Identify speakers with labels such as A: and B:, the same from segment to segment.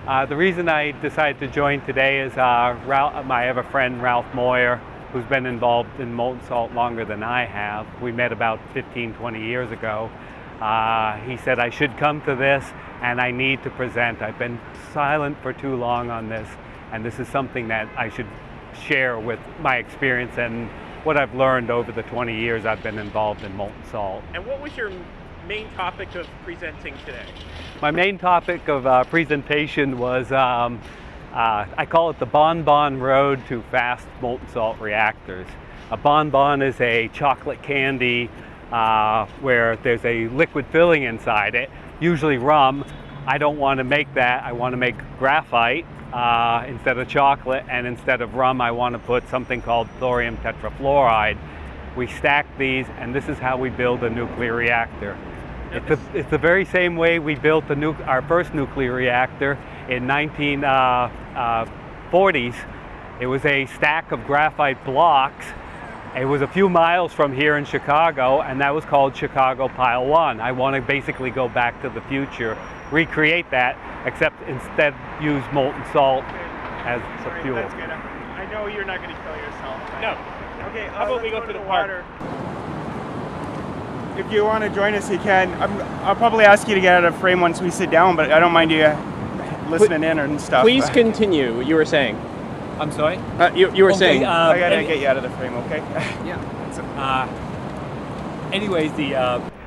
A: The reason I decided to join today is I have a friend, Ralph Moyer, who's been involved in molten salt longer than I have. We met about 15, 20 years ago. He said I should come to this and I need to present. I've been silent for too long on this, and this is something that I should share with my experience and what I've learned over the 20 years I've been involved in molten salt.
B: And what was your main topic of presenting today?
A: My main topic of presentation was, I call it the bonbon road to fast molten salt reactors. A bonbon is a chocolate candy where there's a liquid filling inside it, usually rum. I don't want to make that. I want to make graphite instead of chocolate, and instead of rum I want to put something called thorium tetrafluoride. We stack these, and this is how we build a nuclear reactor. It's the very same way we built our first nuclear reactor in 1940s. It was a stack of graphite blocks. It was a few miles from here in Chicago, and that was called Chicago Pile 1. I want to basically go back to the future, recreate that, except instead use molten salt as the fuel.
B: That's good. I know you're not going to kill yourself.
A: No.
B: Okay, how about we go to the water?
C: If you want to join us, you can. I'll probably ask you to get out of frame once we sit down, but I don't mind you listening in and stuff.
B: Please continue. You were saying.
A: I'm sorry?
B: You were saying.
C: I gotta get you out of the frame, okay?
A: Yeah. Anyways,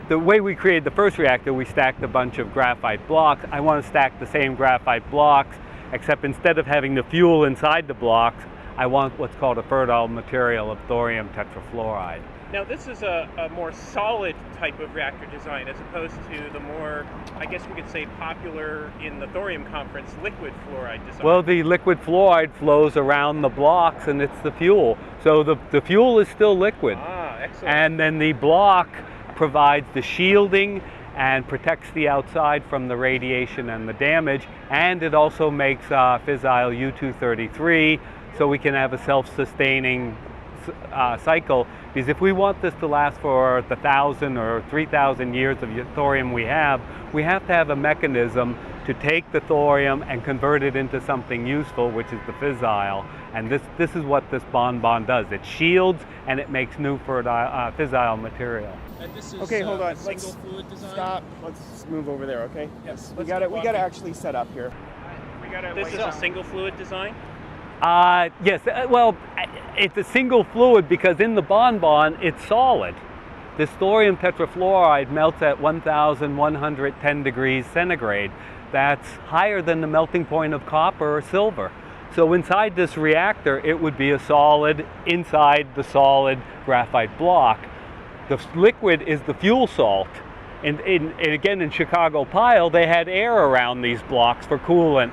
A: the way we created the first reactor, we stacked a bunch of graphite blocks. I want to stack the same graphite blocks, except instead of having the fuel inside the blocks, I want what's called a fertile material of thorium tetrafluoride.
B: Now this is a more solid type of reactor design as opposed to the more, I guess we could say, popular in the thorium conference liquid fluoride design.
A: Well, the liquid fluoride flows around the blocks and it's the fuel. So the fuel is still liquid.
B: Ah, excellent.
A: And then the block provides the shielding and protects the outside from the radiation and the damage, and it also makes fissile U-233, so we can have a self-sustaining cycle. Because if we want this to last for the 1,000 or 3,000 years of thorium we have to have a mechanism to take the thorium and convert it into something useful, which is the fissile. And this is what this bonbon does. It shields and it makes new fissile material.
B: And this is
C: Okay, hold on.
B: single fluid design?
C: Stop. Let's move over there, okay?
B: Yes.
C: We gotta actually set up here.
B: This is a single fluid design?
A: Yes, well, it's a single fluid because in the bonbon it's solid. This thorium tetrafluoride melts at 1,110 degrees centigrade. That's higher than the melting point of copper or silver. So inside this reactor, it would be a solid inside the solid graphite block. The liquid is the fuel salt. And again, in Chicago Pile, they had air around these blocks for coolant.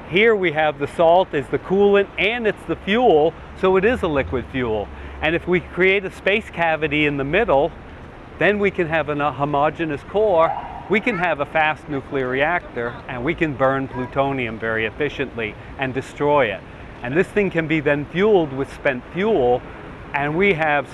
A: Here we have the salt is the coolant and it's the fuel, so it is a liquid fuel. And if we create a space cavity in the middle, then we can have a homogeneous core. We can have a fast nuclear reactor, and we can burn plutonium very efficiently and destroy it. And this thing can be then fueled with spent fuel, and we have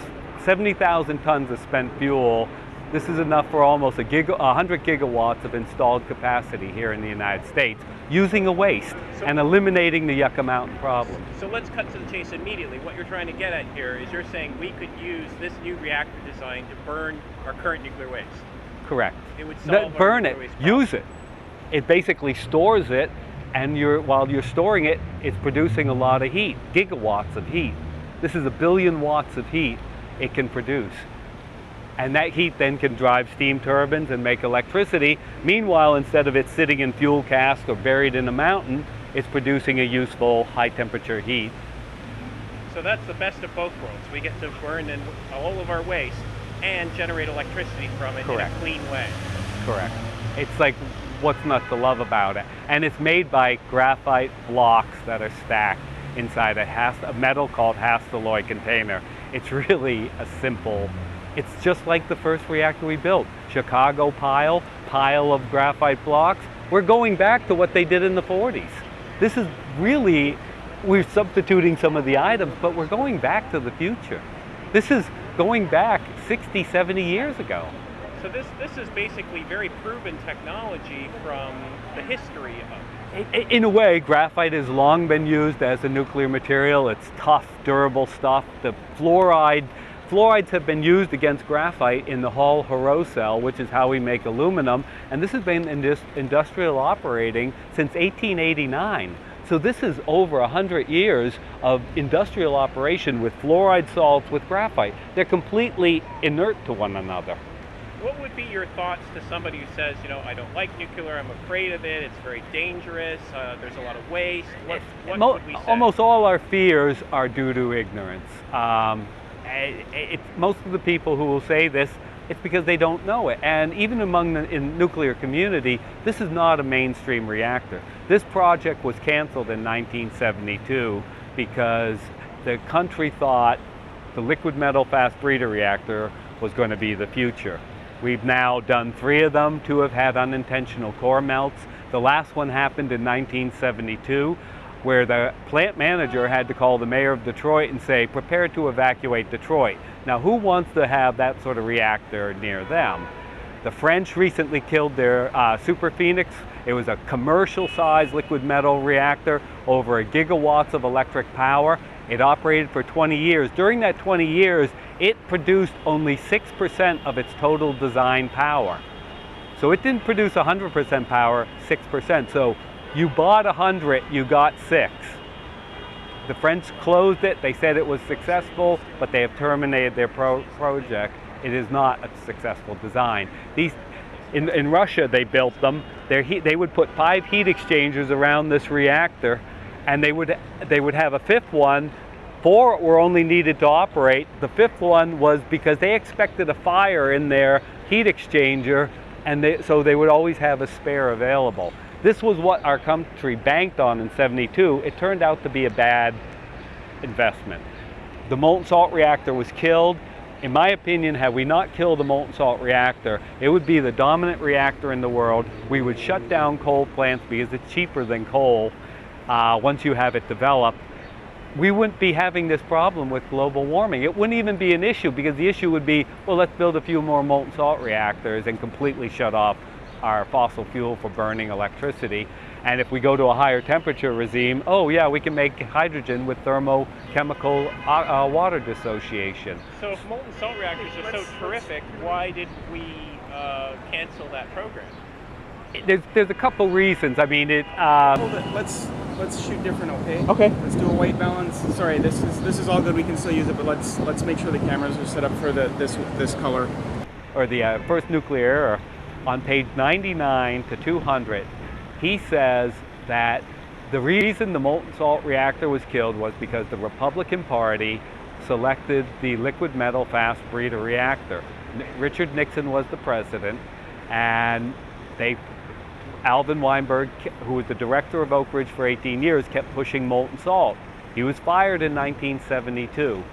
A: 70,000 tons of spent fuel. This is enough for almost 100 gigawatts of installed capacity here in the United States, using a waste and eliminating the Yucca Mountain problem.
B: So let's cut to the chase immediately. What you're trying to get at here is you're saying we could use this new reactor design to burn our current nuclear waste.
A: Correct.
B: It would solve our
A: burn
B: nuclear
A: it,
B: waste problem.
A: use it. It basically stores it, and while you're storing it, it's producing a lot of heat, gigawatts of heat. This is 1 billion watts of heat it can produce. And that heat then can drive steam turbines and make electricity. Meanwhile, instead of it sitting in fuel casks or buried in a mountain, it's producing a useful high temperature heat.
B: So that's the best of both worlds. We get to burn in all of our waste and generate electricity from it.
A: Correct.
B: In a clean way.
A: Correct. It's like, what's not to love about it? And it's made by graphite blocks that are stacked inside a metal called Hastelloy container. It's really a simple, it's just like the first reactor we built. Chicago pile of graphite blocks. We're going back to what they did in the 40s. This is really, we're substituting some of the items, but we're going back to the future. This is going back 60, 70 years ago.
B: So this is basically very proven technology from the history
A: In a way, graphite has long been used as a nuclear material. It's tough, durable stuff. The fluorides have been used against graphite in the Hall-Héroult cell, which is how we make aluminum, and this has been industrial operating since 1889. So this is over 100 years of industrial operation with fluoride salts with graphite. They're completely inert to one another.
B: What would be your thoughts to somebody who says, you know, I don't like nuclear, I'm afraid of it, it's very dangerous, there's a lot of waste? What would we say?
A: Almost all our fears are due to ignorance. Most of the people who will say this, it's because they don't know it. And even among the nuclear community, this is not a mainstream reactor. This project was canceled in 1972 because the country thought the liquid metal fast breeder reactor was going to be the future. We've now done 3 of them. 2 have had unintentional core melts. The last one happened in 1972, where the plant manager had to call the mayor of Detroit and say, prepare to evacuate Detroit. Now, who wants to have that sort of reactor near them? The French recently killed their Super Phoenix. It was a commercial-sized liquid metal reactor, over 1 gigawatts of electric power. It operated for 20 years. During that 20 years, it produced only 6% of its total design power. So it didn't produce 100% power, 6%. So you bought 100, you got 6. The French closed it. They said it was successful, but they have terminated their project. It is not a successful design. In Russia, they built them. They would put 5 heat exchangers around this reactor, and they would have a 5th one. 4 were only needed to operate. The 5th one was because they expected a fire in their heat exchanger, and so they would always have a spare available. This was what our country banked on in '72. It turned out to be a bad investment. The molten salt reactor was killed. In my opinion, had we not killed the molten salt reactor, it would be the dominant reactor in the world. We would shut down coal plants because it's cheaper than coal once you have it developed. We wouldn't be having this problem with global warming. It wouldn't even be an issue, because the issue would be, well, let's build a few more molten salt reactors and completely shut off our fossil fuel for burning electricity. And if we go to a higher temperature regime, oh yeah, we can make hydrogen with thermochemical water dissociation.
B: So if molten salt reactors are so terrific, why did we cancel that program?
A: There's a couple reasons. I mean,
C: Hold it. Let's shoot different, okay?
A: Okay.
C: Let's do a white balance. Sorry, this is all good. We can still use it, but let's make sure the cameras are set up for this color.
A: Or the first nuclear era, on page 99 to 200, he says that the reason the molten salt reactor was killed was because the Republican Party selected the liquid metal fast breeder reactor. Richard Nixon was the president, and Alvin Weinberg, who was the director of Oak Ridge for 18 years, kept pushing molten salt. He was fired in 1972.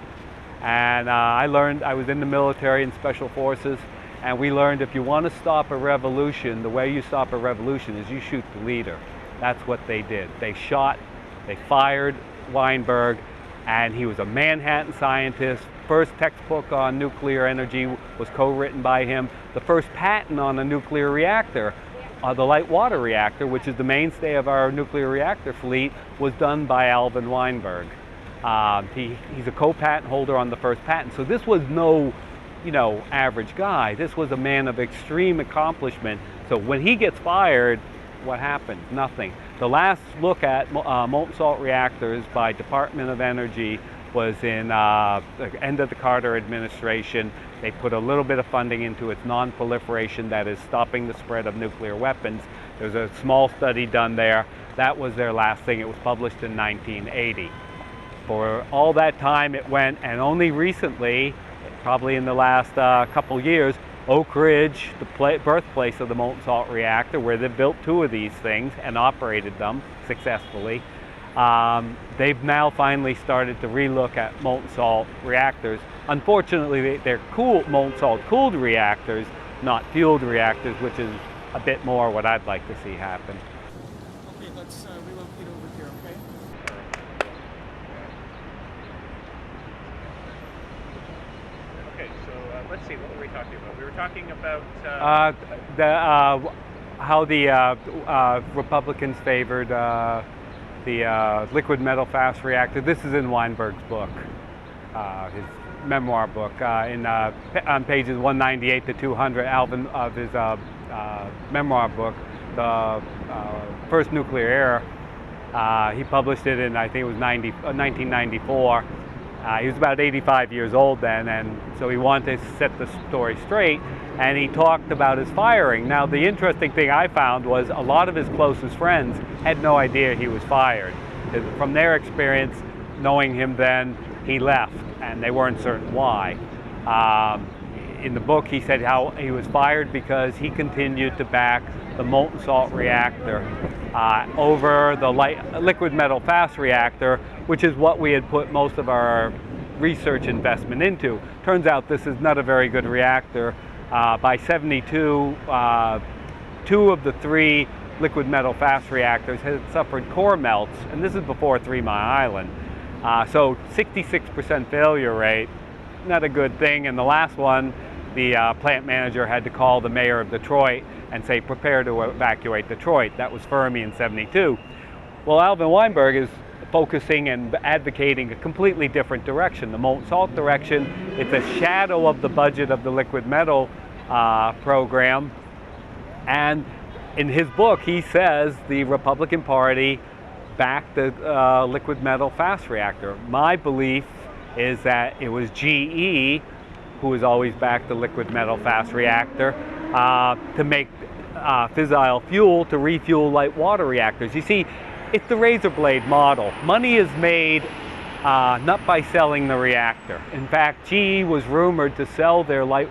A: And I was in the military and special forces, and we learned if you want to stop a revolution, the way you stop a revolution is you shoot the leader. That's what they did. They fired Weinberg, and he was a Manhattan scientist. First textbook on nuclear energy was co-written by him. The first patent on a nuclear reactor, the light water reactor, which is the mainstay of our nuclear reactor fleet, was done by Alvin Weinberg. He's a co-patent holder on the first patent. So this was no, average guy. This was a man of extreme accomplishment. So when he gets fired, what happened? Nothing. The last look at molten salt reactors by Department of Energy was in the end of the Carter administration. They put a little bit of funding into its non-proliferation, that is stopping the spread of nuclear weapons. There's a small study done there. That was their last thing. It was published in 1980. For all that time it went, and only recently, probably in the last couple years, Oak Ridge, the birthplace of the molten salt reactor, where they built 2 of these things and operated them successfully, they've now finally started to relook at molten salt reactors. Unfortunately, they're molten salt cooled reactors, not fueled reactors, which is a bit more what I'd like to see happen.
C: Okay, let's relocate over here, okay?
B: Okay, so let's see, what were we talking about? We were talking about...
A: how the Republicans favored the liquid metal fast reactor. This is in Weinberg's book, his memoir book, on pages 198 to 200, Alvin, of his memoir book, the first nuclear era. He published it in, I think it was 1994. He was about 85 years old then, and so he wanted to set the story straight, and he talked about his firing. Now, the interesting thing I found was a lot of his closest friends had no idea he was fired. From their experience, knowing him then, he left, and they weren't certain why. In the book, he said how he was fired because he continued to back the molten salt reactor over the liquid metal fast reactor, which is what we had put most of our research investment into. Turns out this is not a very good reactor. By 72, 2 of the 3 liquid metal fast reactors had suffered core melts, and this is before 3 Mile Island. So 66% failure rate, not a good thing. And the last one, the plant manager had to call the mayor of Detroit and say, prepare to evacuate Detroit. That was Fermi in 72. Well, Alvin Weinberg is focusing and advocating a completely different direction. The molten salt direction, it's a shadow of the budget of the liquid metal program. And in his book, he says the Republican Party backed the liquid metal fast reactor. My belief is that it was GE who has always backed the liquid metal fast reactor to make fissile fuel to refuel light water reactors. You see, it's the razor blade model. Money is made not by selling the reactor. In fact, GE was rumored to sell their light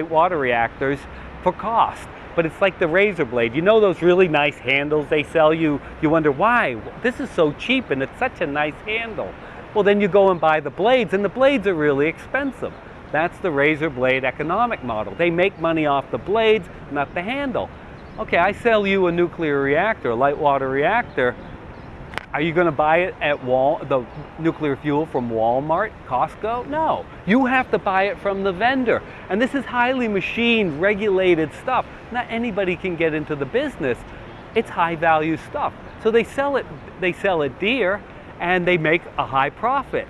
A: water reactors for cost. But it's like the razor blade. You know those really nice handles they sell you? You wonder why? This is so cheap and it's such a nice handle. Well, then you go and buy the blades, and the blades are really expensive. That's the razor blade economic model. They make money off the blades, not the handle. Okay, I sell you a nuclear reactor, a light water reactor. Are you going to buy it at the nuclear fuel from Walmart, Costco? No. You have to buy it from the vendor. And this is highly machine regulated stuff. Not anybody can get into the business. It's high value stuff. So they sell it dear, and they make a high profit.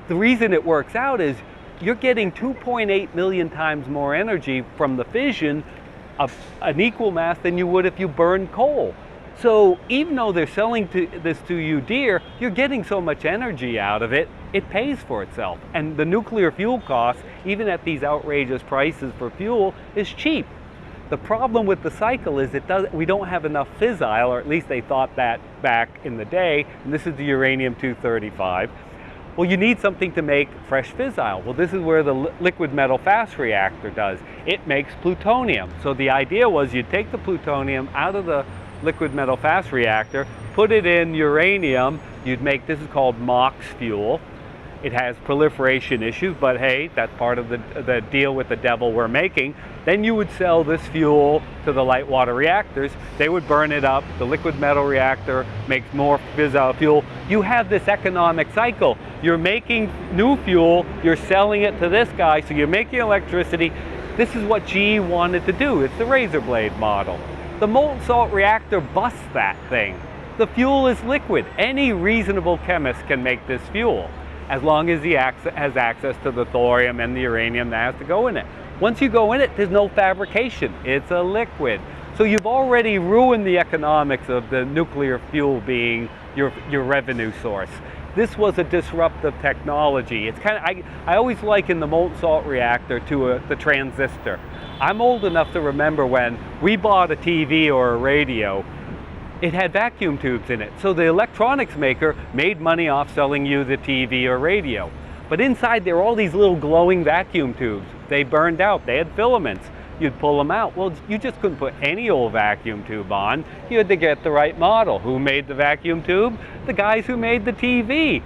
A: The reason it works out is you're getting 2.8 million times more energy from the fission of an equal mass than you would if you burned coal. So even though they're selling this to you dear, you're getting so much energy out of it, it pays for itself. And the nuclear fuel cost, even at these outrageous prices for fuel, is cheap. The problem with the cycle is we don't have enough fissile, or at least they thought that back in the day, and this is the uranium-235. Well, you need something to make fresh fissile. Well, this is where the liquid metal fast reactor does. It makes plutonium. So the idea was you'd take the plutonium out of the liquid metal fast reactor, put it in uranium, you'd make, this is called MOX fuel. It has proliferation issues, but hey, that's part of the deal with the devil we're making. Then you would sell this fuel to the light water reactors. They would burn it up. The liquid metal reactor makes more fissile fuel. You have this economic cycle. You're making new fuel, you're selling it to this guy, so you're making electricity. This is what GE wanted to do. It's the razor blade model. The molten salt reactor busts that thing. The fuel is liquid. Any reasonable chemist can make this fuel, as long as he has access to the thorium and the uranium that has to go in it. Once you go in it, there's no fabrication. It's a liquid. So you've already ruined the economics of the nuclear fuel being your revenue source. This was a disruptive technology. It's kind of, I always liken the molten salt reactor to the transistor. I'm old enough to remember when we bought a TV or a radio, it had vacuum tubes in it. So the electronics maker made money off selling you the TV or radio. But inside there were all these little glowing vacuum tubes. They burned out, they had filaments. You'd pull them out. Well, you just couldn't put any old vacuum tube on. You had to get the right model. Who made the vacuum tube? The guys who made the TV.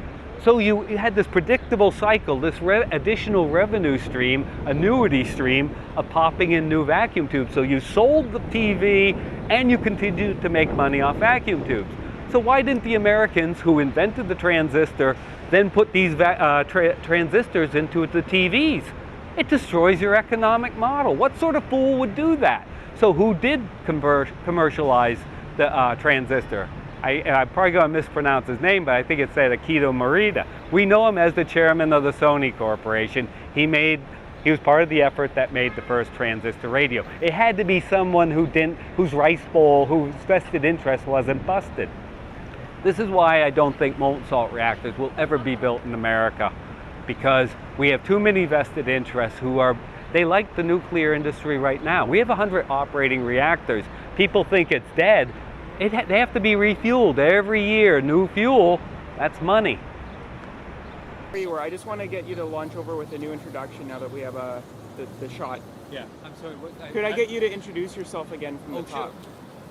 A: So you had this predictable cycle, this additional revenue stream, annuity stream of popping in new vacuum tubes. So you sold the TV and you continued to make money off vacuum tubes. So why didn't the Americans who invented the transistor then put these transistors into the TVs? It destroys your economic model. What sort of fool would do that? So who did commercialize the transistor? I'm probably going to mispronounce his name, but I think it's Akito Morita. We know him as the chairman of the Sony Corporation. He was part of the effort that made the first transistor radio. It had to be someone whose rice bowl, whose vested interest wasn't busted. This is why I don't think molten salt reactors will ever be built in America, because we have too many vested interests they like the nuclear industry right now. We have 100 operating reactors. People think it's dead. They have to be refueled every year. New fuel, that's money.
C: I just want to get you to launch over with a new introduction now that we have the shot.
A: Yeah, I'm sorry.
C: Could I get you to introduce yourself again from the top?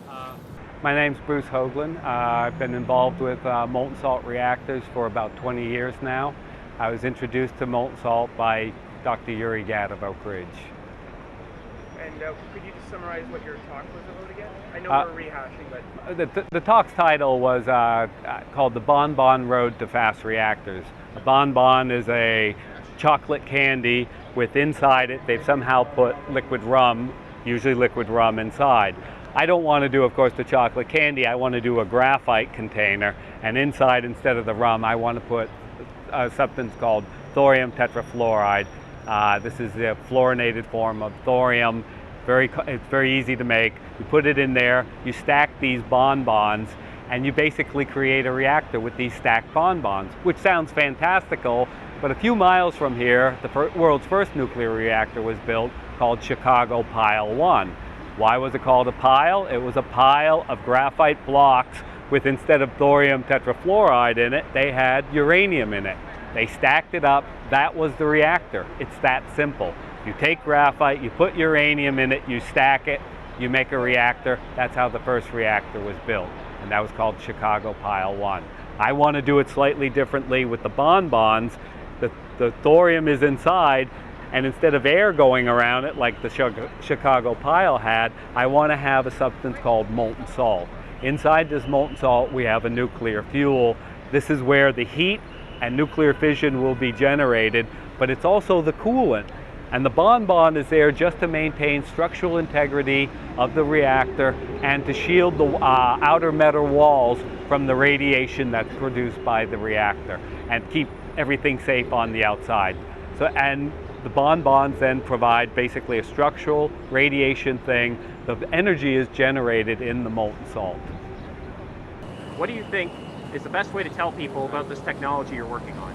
A: Sure. My name's Bruce Hoglund. I've been involved with molten salt reactors for about 20 years now. I was introduced to molten salt by Dr. Yuri Gadd of Oak Ridge.
C: And could you just summarize what your talk was about again? I know we're rehashing, but...
A: The talk's title was called The Bonbon Road to Fast Reactors. A bonbon is a chocolate candy with inside it, they've somehow put liquid rum, usually liquid rum inside. I don't want to do, of course, the chocolate candy. I want to do a graphite container, and inside, instead of the rum, I want to put a substance called thorium tetrafluoride. This is the fluorinated form of thorium. It's very easy to make. You put it in there, you stack these bonbons, and you basically create a reactor with these stacked bonbons, which sounds fantastical, but a few miles from here, the world's first nuclear reactor was built, called Chicago Pile 1. Why was it called a pile? It was a pile of graphite blocks with, instead of thorium tetrafluoride in it, they had uranium in it. They stacked it up. That was the reactor. It's that simple. You take graphite, you put uranium in it, you stack it, you make a reactor. That's how the first reactor was built, and that was called Chicago Pile 1. I want to do it slightly differently with the bonbons. The thorium is inside, and instead of air going around it like the Chicago Pile had, I want to have a substance called molten salt. Inside this molten salt, we have a nuclear fuel. This is where the heat and nuclear fission will be generated, but it's also the coolant. And the bonbon is there just to maintain structural integrity of the reactor and to shield the outer metal walls from the radiation that's produced by the reactor and keep everything safe on the outside. And the bonbons then provide basically a structural radiation thing. The energy is generated in the molten salt.
B: What do you think is the best way to tell people about this technology you're working on?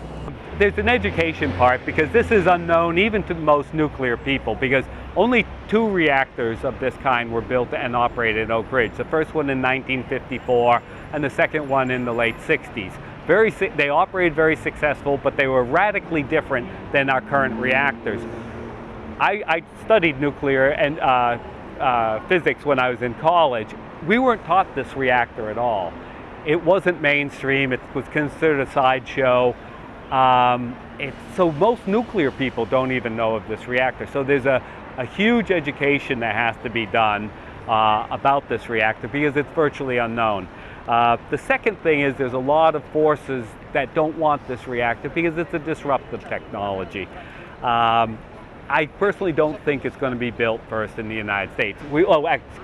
A: There's an education part, because this is unknown even to most nuclear people, because only 2 reactors of this kind were built and operated in Oak Ridge. The first one in 1954 and the second one in the late 60s. They operated very successful, but they were radically different than our current reactors. I studied nuclear and physics when I was in college. We weren't taught this reactor at all. It wasn't mainstream. It was considered a sideshow. So most nuclear people don't even know of this reactor. So there's a huge education that has to be done about this reactor, because it's virtually unknown. The second thing is there's a lot of forces that don't want this reactor because it's a disruptive technology. I personally don't think it's going to be built first in the United States.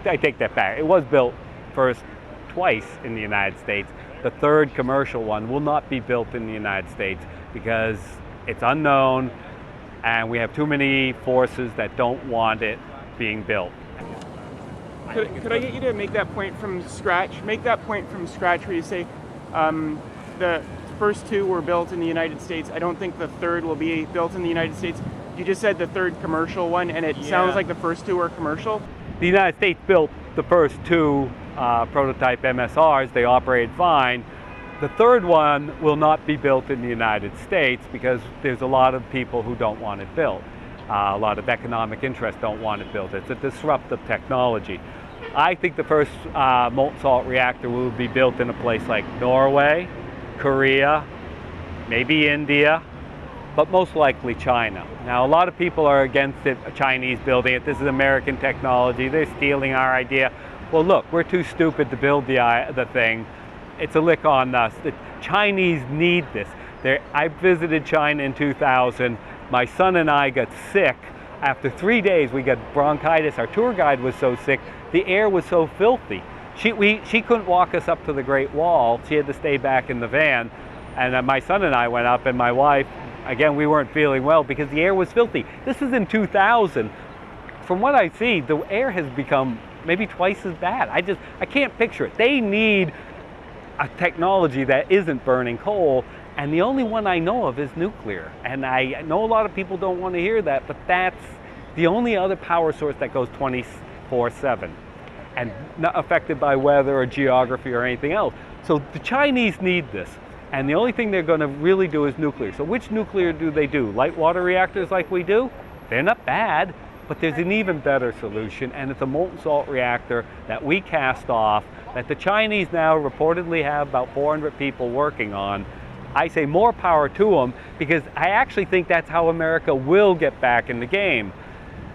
A: I take that back. It was built first twice in the United States. The third commercial one will not be built in the United States because it's unknown and we have too many forces that don't want it being built.
C: Could I get you to make that point from scratch? Make that point from scratch where you say the first 2 were built in the United States. I don't think the third will be built in the United States. You just said the third commercial one, and it sounds like the first 2 were commercial.
A: The United States built the first 2 prototype MSRs. They operated fine. The third one will not be built in the United States because there's a lot of people who don't want it built. A lot of economic interests don't want it built. It's a disruptive technology. I think the first molten salt reactor will be built in a place like Norway, Korea, maybe India, but most likely China. Now, a lot of people are against it, Chinese building it. This is American technology. They're stealing our idea. Well, look, we're too stupid to build the thing. It's a lick on us. The Chinese need this. I visited China in 2000. My son and I got sick After 3 days, we got bronchitis. Our tour guide was so sick. The air was so filthy. She couldn't walk us up to the Great Wall. She had to stay back in the van. And my son and I went up, and my wife, again, we weren't feeling well because the air was filthy. This is in 2000. From what I see, the air has become maybe twice as bad. I can't picture it. They need a technology that isn't burning coal, and the only one I know of is nuclear. And I know a lot of people don't want to hear that, but that's the only other power source that goes 24/7 and not affected by weather or geography or anything else. So the Chinese need this, and the only thing they're going to really do is nuclear. So which nuclear do they do? Light water reactors like we do? They're not bad, but there's an even better solution, and it's a molten salt reactor that we cast off that the Chinese now reportedly have about 400 people working on. I say more power to them, because I actually think that's how America will get back in the game.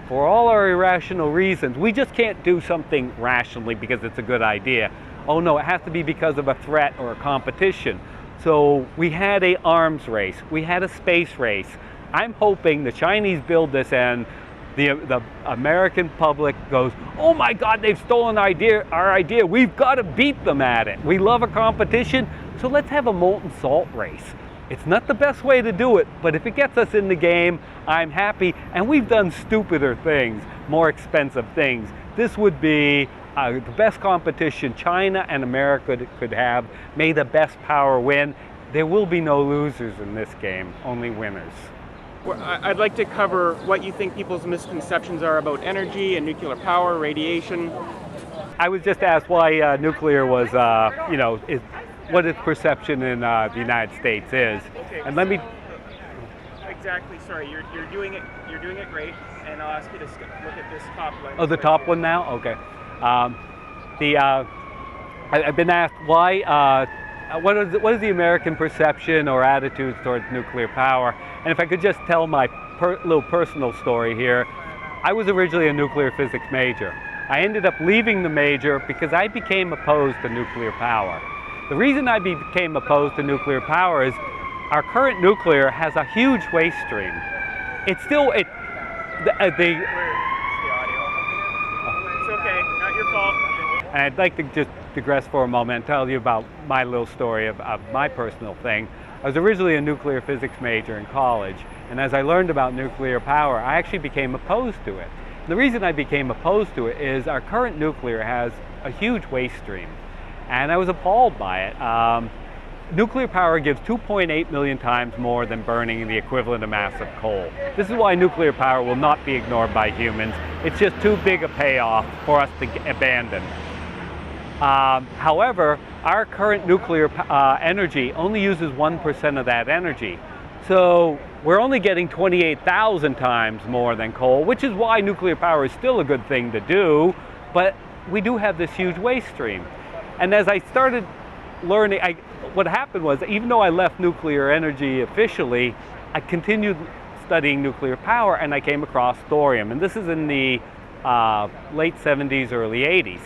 A: For all our irrational reasons, we just can't do something rationally because it's a good idea. Oh no, it has to be because of a threat or a competition. So we had an arms race, we had a space race. I'm hoping the Chinese build this and the American public goes, oh my God, they've stolen our idea. We've got to beat them at it. We love a competition, so let's have a molten salt race. It's not the best way to do it, but if it gets us in the game, I'm happy. And we've done stupider things, more expensive things. This would be the best competition China and America could have. May the best power win. There will be no losers in this game, only winners.
C: I'd like to cover what you think people's misconceptions are about energy and nuclear power, radiation.
A: I was just asked why nuclear was, what its perception in the United States is.
C: Okay,
A: And let me.
C: Exactly. Sorry, you're doing it. You're doing it great. And I'll ask you to look at this top one.
A: Oh, the top one now. Okay. I've been asked why. What is the American perception or attitudes towards nuclear power? And if I could just tell my little personal story here, I was originally a nuclear physics major. I ended up leaving the major because I became opposed to nuclear power. The reason I became opposed to nuclear power is our current nuclear has a huge waste stream. It's still,
C: Where's the audio? It's okay, not your fault.
A: And I'd like to just digress for a moment and tell you about my little story of my personal thing. I was originally a nuclear physics major in college, and as I learned about nuclear power, I actually became opposed to it. And the reason I became opposed to it is our current nuclear has a huge waste stream, and I was appalled by it. Nuclear power gives 2.8 million times more than burning the equivalent of massive coal. This is why nuclear power will not be ignored by humans. It's just too big a payoff for us to abandon. However, our current nuclear energy only uses 1% of that energy. So we're only getting 28,000 times more than coal, which is why nuclear power is still a good thing to do, but we do have this huge waste stream. And as I started learning, what happened was, even though I left nuclear energy officially, I continued studying nuclear power, and I came across thorium. And this is in the late 70s, early 80s.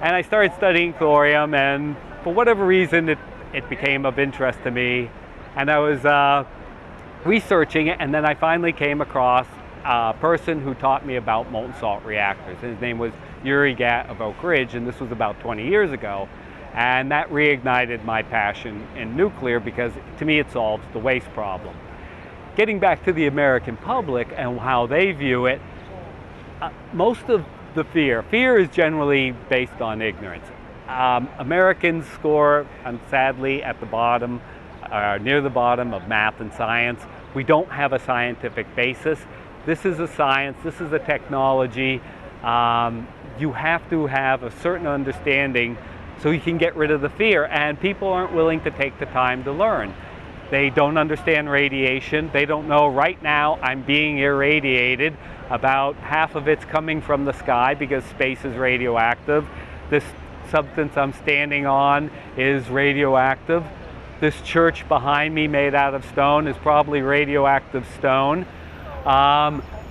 A: And I started studying thorium, and for whatever reason, it became of interest to me. And I was researching it, and then I finally came across a person who taught me about molten salt reactors. His name was Yuri Gatt of Oak Ridge, and this was about 20 years ago. And that reignited my passion in nuclear, because to me it solves the waste problem. Getting back to the American public and how they view it, most of the fear is generally based on ignorance. Americans score, sadly, at the bottom, near the bottom of math and science. We don't have a scientific basis. This is a science, this is a technology. You have to have a certain understanding so you can get rid of the fear, and people aren't willing to take the time to learn. They don't understand radiation. They don't know right now I'm being irradiated. About half of it's coming from the sky because space is radioactive. This substance I'm standing on is radioactive. This church behind me made out of stone is probably radioactive stone.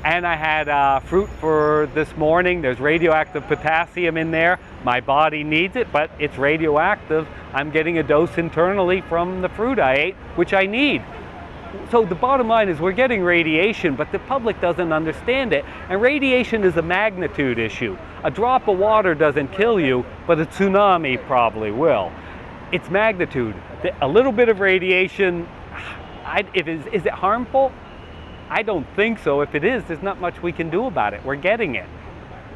A: And I had fruit for this morning. There's radioactive potassium in there. My body needs it, but it's radioactive. I'm getting a dose internally from the fruit I ate, which I need. So the bottom line is we're getting radiation, but the public doesn't understand it. And radiation is a magnitude issue. A drop of water doesn't kill you, but a tsunami probably will. It's magnitude. A little bit of radiation, is it harmful? I don't think so. If it is, there's not much we can do about it. We're getting it.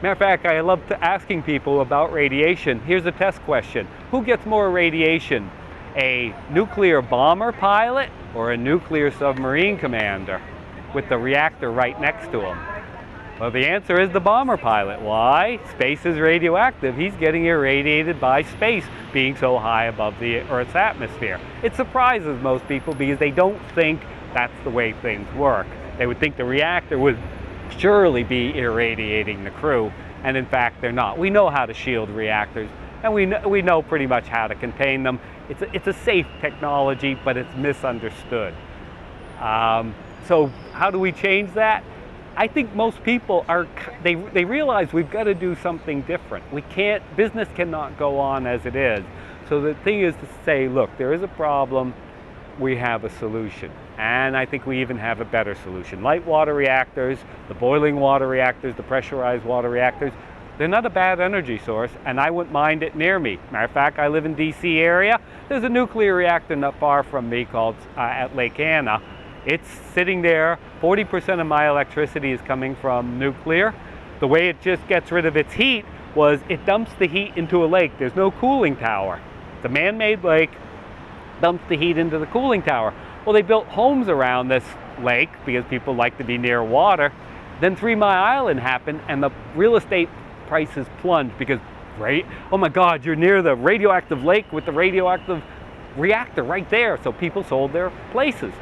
A: Matter of fact, I love asking people about radiation. Here's a test question. Who gets more radiation? A nuclear bomber pilot or a nuclear submarine commander with the reactor right next to him? Well, the answer is the bomber pilot. Why? Space is radioactive. He's getting irradiated by space being so high above the Earth's atmosphere. It surprises most people because they don't think that's the way things work. They would think the reactor would surely be irradiating the crew, and in fact they're not. We know how to shield reactors, and we know pretty much how to contain them. It's a safe technology, but it's misunderstood. So how do we change that? I think most people they realize we've got to do something different. Business cannot go on as it is. So the thing is to say, look, there is a problem, we have a solution. And I think we even have a better solution. Light water reactors, the boiling water reactors, the pressurized water reactors, they're not a bad energy source, and I wouldn't mind it near me. Matter of fact, I live in DC area. There's a nuclear reactor not far from me called at Lake Anna. It's sitting there. 40% of my electricity is coming from nuclear. The way it just gets rid of its heat was it dumps the heat into a lake. There's no cooling tower. It's a man-made lake, dumps the heat into the cooling tower. Well, they built homes around this lake because people like to be near water. Then 3 Mile Island happened, and the real estate prices plunged because, right? Oh my God, you're near the radioactive lake with the radioactive reactor right there. So people sold their places.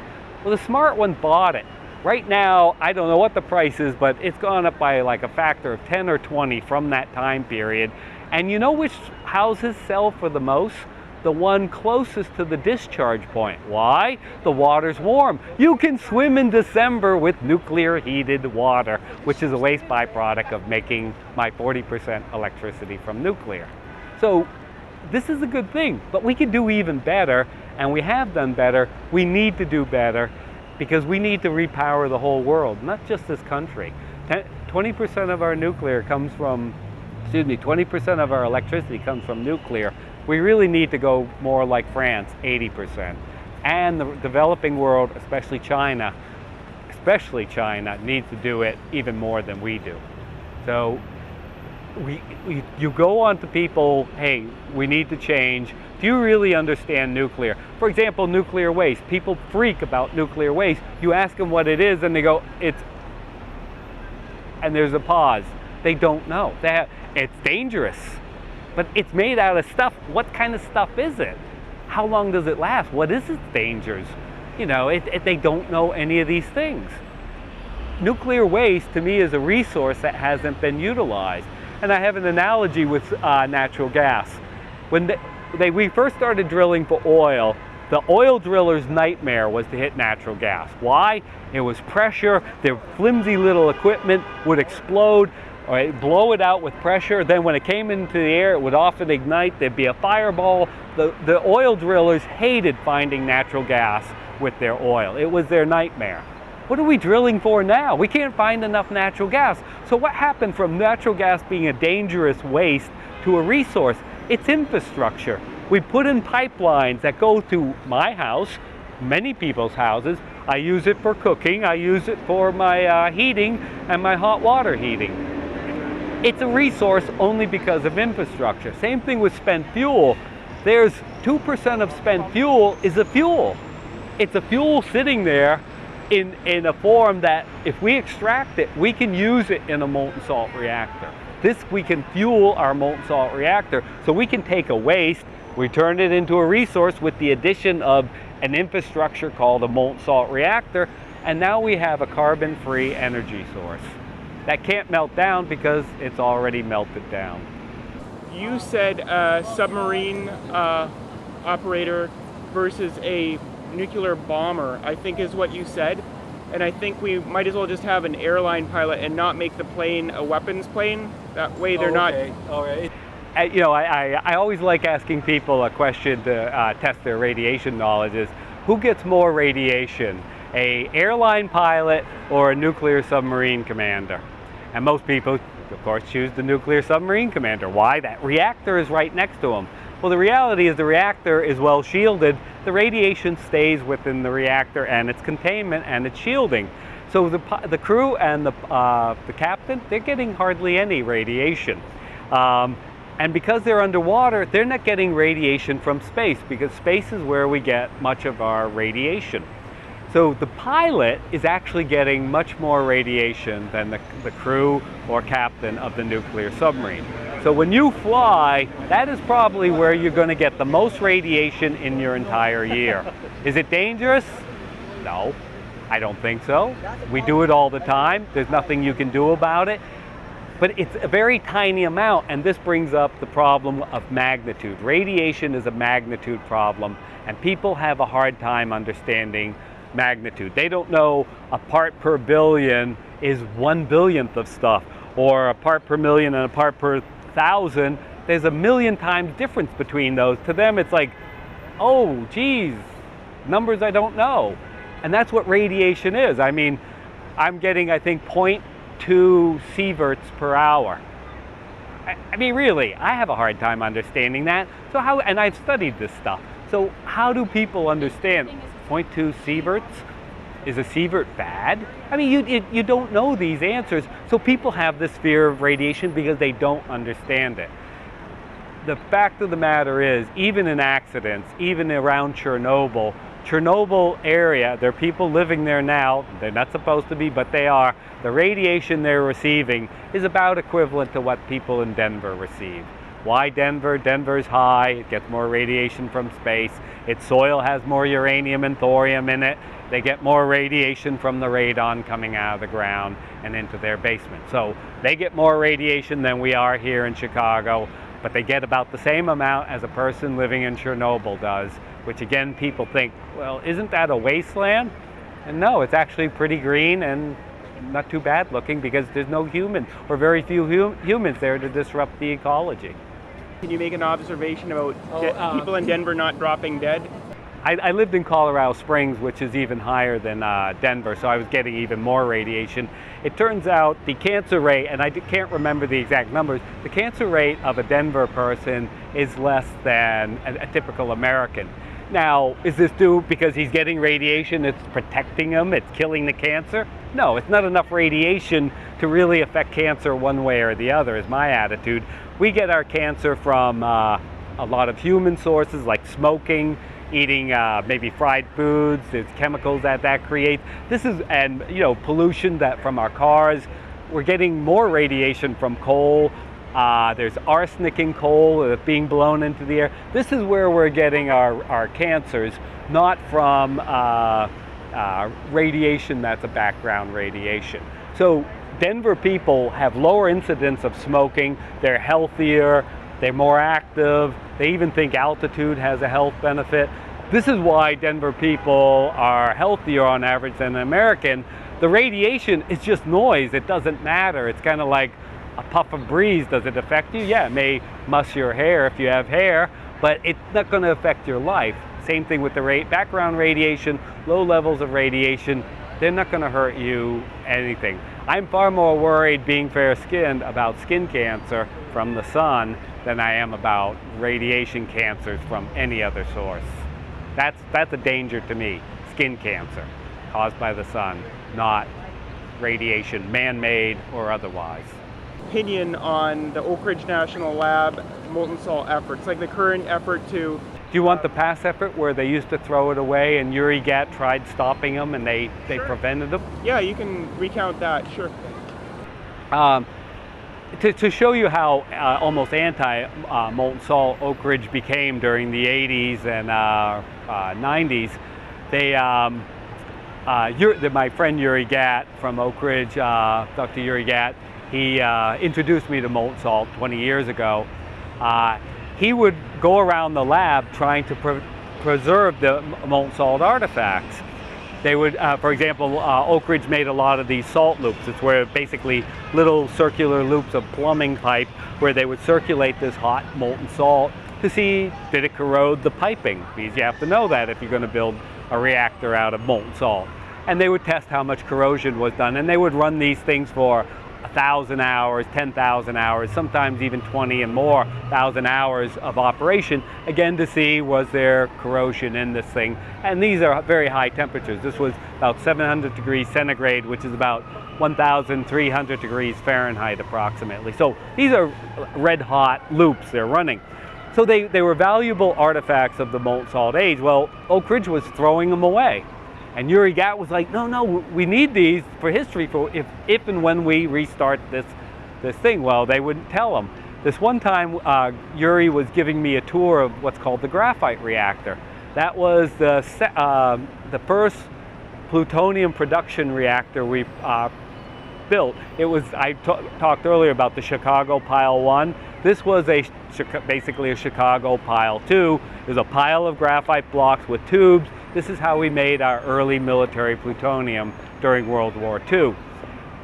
A: Well, the smart ones bought it. Right now, I don't know what the price is, but it's gone up by like a factor of 10 or 20 from that time period. And you know which houses sell for the most? The one closest to the discharge point. Why? The water's warm. You can swim in December with nuclear heated water, which is a waste byproduct of making my 40% electricity from nuclear. So this is a good thing, but we could do even better, and we have done better. We need to do better because we need to repower the whole world, not just this country. 20% of our nuclear comes from, 20% of our electricity comes from nuclear. We really need to go more like France, 80%. And the developing world, especially China, needs to do it even more than we do. So you go on to people, hey, we need to change. Do you really understand nuclear? For example, nuclear waste. People freak about nuclear waste. You ask them what it is and they go, and there's a pause. They don't know. It's dangerous. But it's made out of stuff. What kind of stuff is it? How long does it last? What is its dangers? You know, they don't know any of these things. Nuclear waste, to me, is a resource that hasn't been utilized. And I have an analogy with natural gas. When we first started drilling for oil, the oil driller's nightmare was to hit natural gas. Why? It was pressure. Their flimsy little equipment would explode. Or blow it out with pressure. Then when it came into the air, it would often ignite. There'd be a fireball. The oil drillers hated finding natural gas with their oil. It was their nightmare. What are we drilling for now? We can't find enough natural gas. So what happened from natural gas being a dangerous waste to a resource? It's infrastructure. We put in pipelines that go to my house, many people's houses. I use it for cooking. I use it for my heating and my hot water heating. It's a resource only because of infrastructure. Same thing with spent fuel. There's 2% of spent fuel is a fuel. It's a fuel sitting there in a form that if we extract it, we can use it in a molten salt reactor. We can fuel our molten salt reactor. So we can take a waste, we turn it into a resource with the addition of an infrastructure called a molten salt reactor, and now we have a carbon-free energy source that can't melt down because it's already melted down.
C: You said a submarine operator versus a nuclear bomber, I think is what you said. And I think we might as well just have an airline pilot and not make the plane a weapons plane. That way they're not...
A: All right. You know, I always like asking people a question to test their radiation knowledge is, who gets more radiation? a airline pilot or a nuclear submarine commander. And most people, of course, choose the nuclear submarine commander. Why? That reactor is right next to him. Well, the reality is the reactor is well shielded. The radiation stays within the reactor and its containment and its shielding. So the crew and the captain, they're getting hardly any radiation. And because they're underwater, they're not getting radiation from space, because space is where we get much of our radiation. So the pilot is actually getting much more radiation than the crew or captain of the nuclear submarine. So when you fly, that is probably where you're going to get the most radiation in your entire year. Is it dangerous? No, I don't think so. We do it all the time. There's nothing you can do about it. But it's a very tiny amount, and this brings up the problem of magnitude. Radiation is a magnitude problem, and people have a hard time understanding magnitude. They don't know a part per billion is 1/1,000,000th of stuff, or a part per million and a part per thousand. There's a million times difference between those. To them, it's like, oh, geez, numbers I don't know. And that's what radiation is. I mean, I'm getting, I think, 0.2 sieverts per hour. I mean, really, I have a hard time understanding that. So how, and I've studied this stuff. So how do people understand 0.2 sieverts? Is a sievert bad? I mean, you don't know these answers. So people have this fear of radiation because they don't understand it. The fact of the matter is, even in accidents, even around Chernobyl area, there are people living there now. They're not supposed to be, but they are. The radiation they're receiving is about equivalent to what people in Denver receive. Why Denver? Denver's high, it gets more radiation from space. Its soil has more uranium and thorium in it. They get more radiation from the radon coming out of the ground and into their basement. So they get more radiation than we are here in Chicago, but they get about the same amount as a person living in Chernobyl does, which again, people think, well, isn't that a wasteland? And no, it's actually pretty green and not too bad looking, because there's no human or very few humans there to disrupt the ecology.
C: Can you make an observation about people in Denver not dropping dead?
A: I lived in Colorado Springs, which is even higher than Denver, so I was getting even more radiation. It turns out the cancer rate, and I can't remember the exact numbers, the cancer rate of a Denver person is less than a typical American. Now, is this due because he's getting radiation, it's protecting him, it's killing the cancer? No, it's not enough radiation to really affect cancer one way or the other, is my attitude. We get our cancer from a lot of human sources, like smoking, eating maybe fried foods. There's chemicals that creates. This is, and pollution that from our cars. We're getting more radiation from coal. There's arsenic in coal that's being blown into the air. This is where we're getting our cancers, not from radiation that's a background radiation. So Denver people have lower incidence of smoking. They're healthier. They're more active. They even think altitude has a health benefit. This is why Denver people are healthier on average than an American. The radiation is just noise. It doesn't matter. It's kind of like a puff of breeze. Does it affect you? Yeah, it may muss your hair if you have hair, but it's not going to affect your life. Same thing with the background radiation, low levels of radiation. They're not going to hurt you anything. I'm far more worried, being fair-skinned, about skin cancer from the sun than I am about radiation cancers from any other source. That's a danger to me, skin cancer caused by the sun, not radiation, man-made or otherwise.
C: Opinion on the Oak Ridge National Lab molten salt efforts, like the current effort to...
A: Do you want the past effort where they used to throw it away and Uri Gat tried stopping them and they prevented them?
C: Yeah, you can recount that, sure.
A: To show you how almost anti-molten salt Oak Ridge became during the 80s and 90s, my friend Uri Gat from Oak Ridge, Dr. Uri Gat, he introduced me to molten salt 20 years ago. He would go around the lab trying to preserve the molten salt artifacts. They would, for example, Oak Ridge made a lot of these salt loops. It's where basically little circular loops of plumbing pipe where they would circulate this hot molten salt to see, did it corrode the piping? Because you have to know that if you're going to build a reactor out of molten salt. and they would test how much corrosion was done, and they would run these things for 1,000 hours, 10,000 hours, sometimes even 20 and more thousand hours of operation, again to see was there corrosion in this thing. And these are very high temperatures. This was about 700 degrees centigrade, which is about 1,300 degrees Fahrenheit approximately. So these are red hot loops they're running. So they were valuable artifacts of the molten salt age. Well, Oak Ridge was throwing them away. And Uri Gat was like, no, we need these for history for if and when we restart this thing. Well, they wouldn't tell him. This one time, Uri was giving me a tour of what's called the graphite reactor. That was the first plutonium production reactor we built. It was, I talked earlier about the Chicago Pile 1. This was basically a Chicago Pile 2. There's a pile of graphite blocks with tubes. This is how we made our early military plutonium during World War II.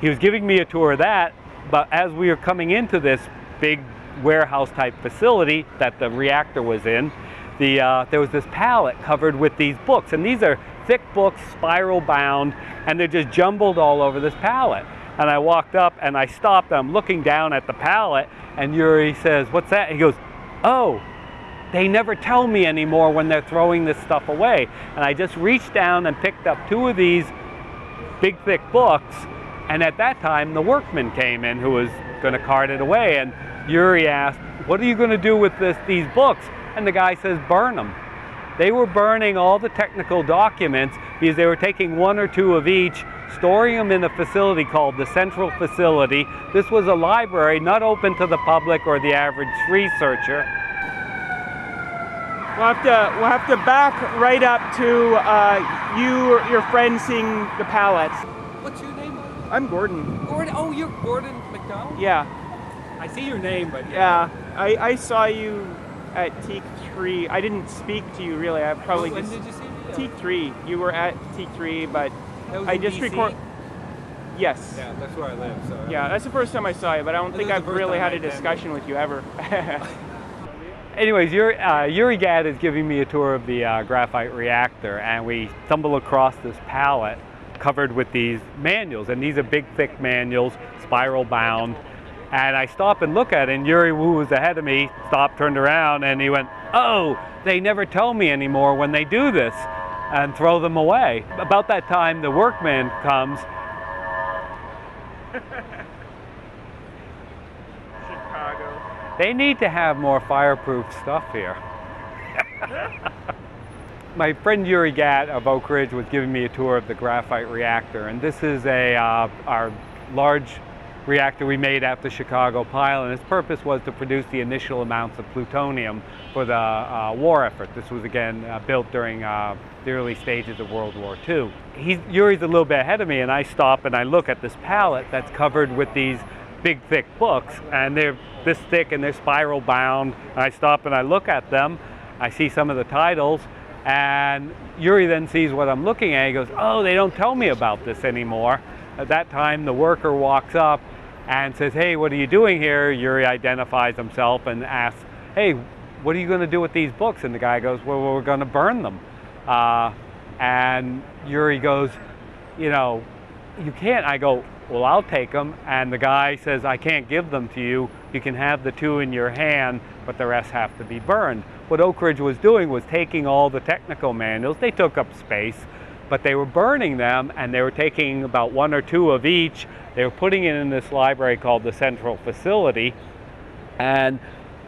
A: He was giving me a tour of that, but as we were coming into this big warehouse type facility that the reactor was in, there was this pallet covered with these books, and these are thick books, spiral bound, and they're just jumbled all over this pallet. And I walked up and I stopped, and I'm looking down at the pallet, and Uri says, "What's that?" He goes, "Oh, they never tell me anymore when they're throwing this stuff away." And I just reached down and picked up 2 of these big thick books, and at that time the workman came in who was going to cart it away, and Uri asked, "What are you going to do with these books?" And the guy says, "Burn them." They were burning all the technical documents because they were taking 1 or 2 of each, storing them in a facility called the Central Facility. This was a library not open to the public or the average researcher.
C: We'll have to back right up to you or your friend seeing the pallets.
A: What's your name?
C: I'm Gordon.
A: Gordon? Oh, you're Gordon McDonald?
C: Yeah.
A: I see your name, but
C: yeah. I saw you at TEAC5. I didn't speak to you really. I probably
A: when
C: just.
A: Did you see me?
C: TEAC5. You were at TEAC5, but
A: That was
C: I
A: in
C: just
A: DC?
C: record. Yes.
A: Yeah, that's where I live. So.
C: Yeah, that's the first time I saw you, but I don't think
A: was
C: I've
A: the first
C: really
A: time
C: had a
A: I met
C: discussion with you ever.
A: Anyways, Uri Gad is giving me a tour of the graphite reactor, and we stumble across this pallet covered with these manuals, and these are big, thick manuals, spiral bound. And I stop and look at it, and Uri, who was ahead of me, stopped, turned around, and he went, "Oh, they never tell me anymore when they do this," and throw them away. About that time, the workman comes.
C: Chicago.
A: They need to have more fireproof stuff here. My friend Uri Gat of Oak Ridge was giving me a tour of the graphite reactor, and this is our large reactor we made at the Chicago Pile, and its purpose was to produce the initial amounts of plutonium for the war effort. This was again built during the early stages of World War II. Yuri's a little bit ahead of me, and I stop and I look at this pallet that's covered with these big thick books, and they're this thick and they're spiral bound. And I stop and I look at them. I see some of the titles, and Uri then sees what I'm looking at. He goes, "Oh, they don't tell me about this anymore." At that time, the worker walks up and says, "Hey, what are you doing here?" Uri identifies himself and asks, "Hey, what are you going to do with these books?" And the guy goes, "Well, we're going to burn them." And Uri goes, "You know, you can't." I go, "Well, I'll take them." And the guy says, "I can't give them to you. You can have the 2 in your hand, but the rest have to be burned." What Oak Ridge was doing was taking all the technical manuals. They took up space, but they were burning them, and they were taking about 1 or 2 of each. They were putting it in this library called the Central Facility. And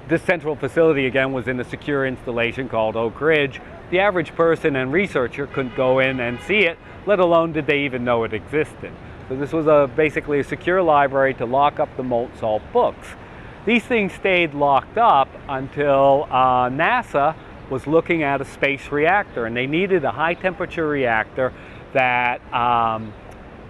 A: this Central Facility, again, was in a secure installation called Oak Ridge. The average person and researcher couldn't go in and see it, let alone did they even know it existed. So this was basically a secure library to lock up the molten salt books. These things stayed locked up until NASA was looking at a space reactor, and they needed a high temperature reactor that